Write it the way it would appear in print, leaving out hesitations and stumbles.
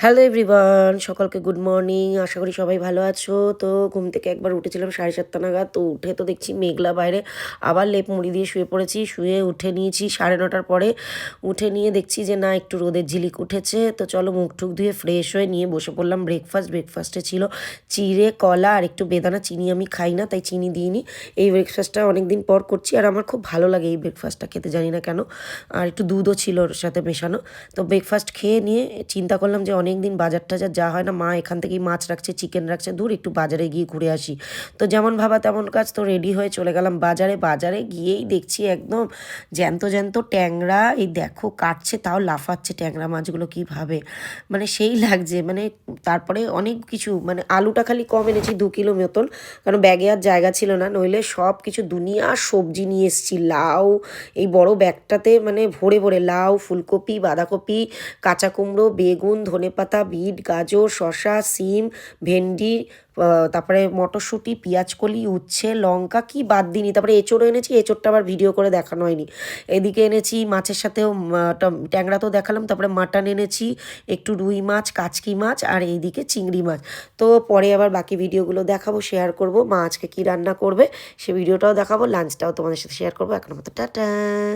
Hello everyone, সকলকে good morning. আশা করি সবাই ভালো আছো। তো ঘুম থেকে একবার উঠেছিলাম 7:30 নাগাদ। তো উঠে তো দেখছি মেঘলা বাইরে, আবার লেপ মুড়ি দিয়ে শুয়ে পড়েছি। শুয়ে উঠে নিয়েছি 9:30টার পরে। উঠে নিয়ে দেখছি যে না, একটু রোদের ঝিলিক উঠেছে। তো চলো মুখ টুক ধুয়ে ফ্রেশ হয়ে নিয়ে বসে পড়লাম ব্রেকফাস্টে ছিল চিড়ে, কলা আর একটু বেদানা। চিনি আমি খাই না, তাই চিনি দিইনি। এই ব্রেকফাস্টটা অনেক দিন পর করছি আর আমার খুব ভালো লাগে এই ব্রেকফাস্টটা খেতে, জানি না কেন। আর একটু দুধও ছিল ওর সাথে মেশানো। তো ব্রেকফাস্ট খেয়ে নিয়ে চিন্তা করলাম যে অনেক দিন বাজার টাজার যা হয় না, মা এখান থেকেই মাছ রাখছে, চিকেন রাখছে, দূর একটু বাজারে গিয়ে ঘুরে আসি। তো যেমন ভাবা তেমন কাজ, তো রেডি হয়ে চলে গেলাম বাজারে গিয়েই দেখছি একদম জ্যান্ত জ্যান্ত ট্যাংরা। এই দেখো কাটছে, তাও লাফাচ্ছে ট্যাংরা মাছগুলো, কীভাবে মানে সেই লাগছে। মানে তারপরে অনেক কিছু, মানে আলুটা খালি কম এনেছি 2 কিলো মতন, কারণ ব্যাগে আর জায়গা ছিল না, নইলে সব কিছু দুনিয়ার সবজি নিয়ে এসেছি। লাউ, এই বড় ব্যাগটাতে মানে ভরে ভরে লাউ, ফুলকপি, বাঁধাকপি, কাঁচা কুমড়ো, বেগুন, ধনেপাতা, বিট, গাজর, শসা, সিম, ভেন্ডি, তারপরে মটরশুঁটি, পেঁয়াজকলি, উচ্ছে, লঙ্কা, কি বাদ দিইনি। তারপরে এঁচোড়ও এনেছি, এঁচোড়টা আবার ভিডিও করে দেখানো হয়নি। এদিকে এনেছি মাছের সাথেও ট্যাংরা তো দেখালাম, তারপরে মাটন এনেছি, একটু রুই মাছ, কাচকি মাছ, আর এইদিকে চিংড়ি মাছ। তো পরে আবার বাকি ভিডিওগুলো দেখাবো, শেয়ার করব। মা আজকে কী রান্না করবে সে ভিডিওটাও দেখাবো, লাঞ্চটাও তোমাদের সাথে শেয়ার করবো। এখন মতো টাটা।